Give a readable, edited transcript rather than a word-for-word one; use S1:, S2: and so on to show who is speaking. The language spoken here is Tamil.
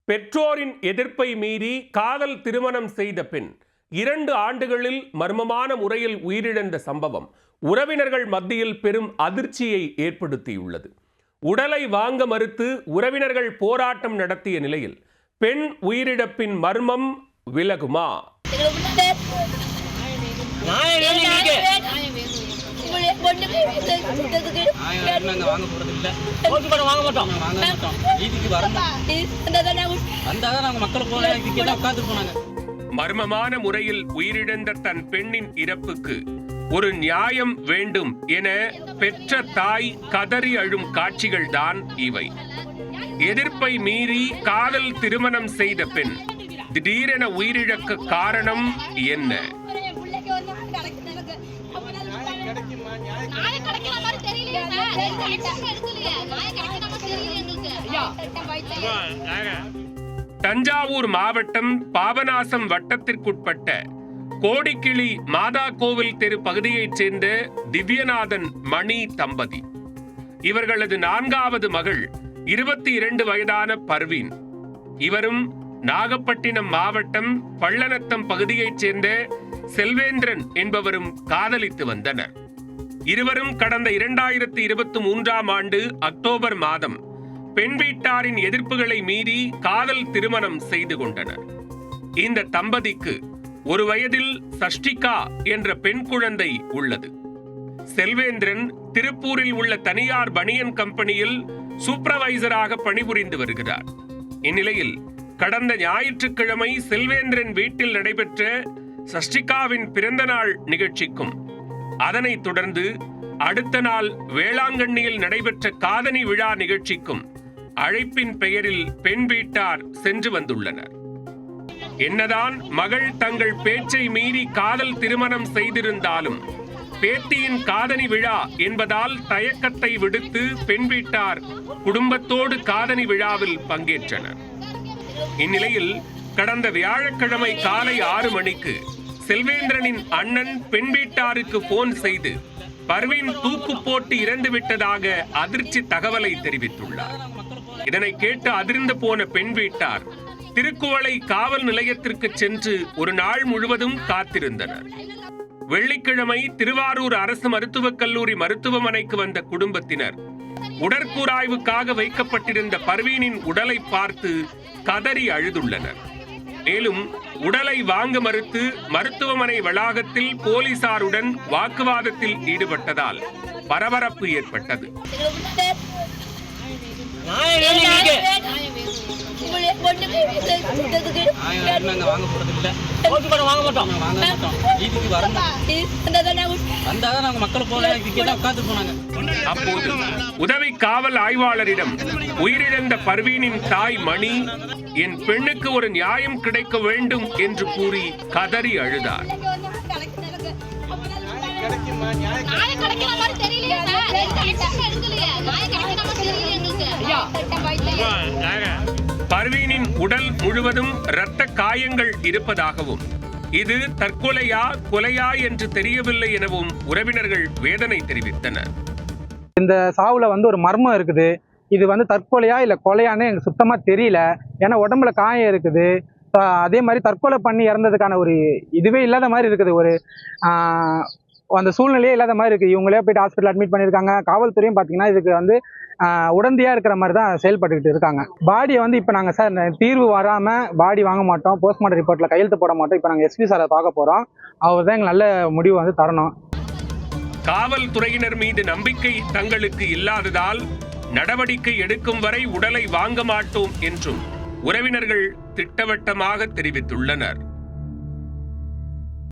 S1: பெற்றோரின் எதிர்ப்பை மீறி காதல் திருமணம் செய்த பெண் 2 ஆண்டுகளில் மர்மமான முறையில் உயிரிழந்த சம்பவம் உறவினர்கள் மத்தியில் பெரும் அதிர்ச்சியை ஏற்படுத்தியுள்ளது. உடலை வாங்க மறுத்து உறவினர்கள் போராட்டம் நடத்திய நிலையில் பெண் உயிரிழப்பின் மர்மம் விலகுமா? மர்மமான முறையில் உயிரிழந்த தன் பெண்ணின் இறப்புக்கு ஒரு நியாயம் வேண்டும் என பெற்ற தாய் கதறி அழும் காட்சிகள் தான் இவை. எதிர்ப்பை மீறி காதல் திருமணம் செய்த பெண் திடீரென உயிரிழக்க காரணம் என்ன? தஞ்சாவூர் மாவட்டம் பாபநாசம் வட்டத்திற்குட்பட்ட கோடிக்கிளி மாதா கோவில் தெரு பகுதியைச் சேர்ந்த திவ்யநாதன் மணி தம்பதி. இவர்களது 4வது மகள் 22 வயதான பர்வீன். இவரும் நாகப்பட்டினம் மாவட்டம் பள்ளநத்தம் பகுதியைச் சேர்ந்த செல்வேந்திரன் என்பவரும் காதலித்து வந்தனர். இருவரும் கடந்த 2023ஆம் ஆண்டு அக்டோபர் மாதம் பெண் வீட்டாரின் எதிர்ப்புகளை மீறி காதல் திருமணம் செய்து கொண்டனர். இந்த தம்பதிக்கு 1 வயதில் சஷ்டிகா என்ற பெண் குழந்தை உள்ளது. செல்வேந்திரன் திருப்பூரில் உள்ள தனியார் பனியன் கம்பெனியில் சூப்பர்வைசராக பணிபுரிந்து வருகிறார். இந்நிலையில் கடந்த ஞாயிற்றுக்கிழமை செல்வேந்திரன் வீட்டில் நடைபெற்ற சஷ்டிகாவின் பிறந்த நாள் நிகழ்ச்சிக்கும் அதனைத் தொடர்ந்து அடுத்த நாள் வேளாங்கண்ணியில் நடைபெற்ற காதணி விழா நிகழ்ச்சிக்கும் அழைப்பின் பெயரில் பெண் வீட்டார் சென்று வந்துள்ளனர். என்னதான் மகள் தங்கள் பேச்சை மீறி காதல் திருமணம் செய்திருந்தாலும் பேத்தியின் காதணி விழா என்பதால் தயக்கத்தை விடுத்து பெண் வீட்டார் குடும்பத்தோடு காதணி விழாவில் பங்கேற்றனர். இந்நிலையில் கடந்த வியாழக்கிழமை காலை 6 மணிக்கு செல்வேந்திரனின் அண்ணன் பெண் வீட்டாருக்கு போன் செய்து பர்வீன் தூக்கு போட்டு இறந்து விட்டதாக அதிர்ச்சி தகவலை தெரிவித்துள்ளார். இதனை கேட்டு அதிர்ந்து போன பெண் வீட்டார் திருக்குவளை காவல் நிலையத்திற்கு சென்று ஒரு நாள் முழுவதும் காத்திருந்தனர். வெள்ளிக்கிழமை திருவாரூர் அரசு மருத்துவக் கல்லூரி மருத்துவமனைக்கு வந்த குடும்பத்தினர் உடற்கூராய்வுக்காக வைக்கப்பட்டிருந்த பர்வீனின் உடலை பார்த்து கதறி அழுதுள்ளனர். மேலும் உடலை வாங்க மறுத்து மருத்துவமனை வளாகத்தில் போலீசாருடன் வாக்குவாதத்தில் ஈடுபட்டதால் பரபரப்பு ஏற்பட்டது. அப்போது உதவி காவல் ஆய்வாளரிடம் உயிரிழந்த பர்வீனின் தாய் மணி, என் பெண்ணுக்கு ஒரு நியாயம் கிடைக்க வேண்டும் என்று கூறி கதறி அழுதார். பர்வீனின் உடல் முழுவதும் இரத்த காயங்கள் இருப்பதாகவும் இது தற்கொலையா கொலையா என்று தெரியவில்லை எனவும் உறவினர்கள் வேதனை தெரிவித்தனர்.
S2: இந்த சாவுல ஒரு மர்மம் இருக்குது. இது தற்கொலையா இல்லை கொலையான்னு எனக்கு சுத்தமாக தெரியல. ஏன்னா உடம்புல காயம் இருக்குது. அதே மாதிரி தற்கொலை பண்ணி இறந்ததுக்கான ஒரு இதுவே இல்லாத மாதிரி இருக்குது. அந்த சூழ்நிலையே இல்லாத மாதிரி இருக்குது. இவங்களே போயிட்டு ஹாஸ்பிட்டல் அட்மிட் பண்ணியிருக்காங்க. காவல்துறையும் பார்த்தீங்கன்னா இதுக்கு உடந்தையாக இருக்கிற மாதிரி தான் செயல்பட்டுக்கிட்டு இருக்காங்க. பாடியை இப்போ நாங்கள் சார் தீர்வு வராமல் பாடி வாங்க மாட்டோம், போஸ்ட்மார்ட்டம் ரிப்போர்ட்டில் கையெழுத்து போட மாட்டோம். இப்போ நாங்கள் எஸ்பி சாரை பார்க்க போகிறோம். அவர் தான் எங்களுக்கு நல்ல முடிவு தரணும்.
S1: காவல்துறையினர் மீது நம்பிக்கை தங்களுக்கு இல்லாததால் நடவடிக்கை எடுக்கும் வரை உடலை வாங்க மாட்டோம் என்றும் உறவினர்கள் திட்டவட்டமாக தெரிவித்துள்ளனர்.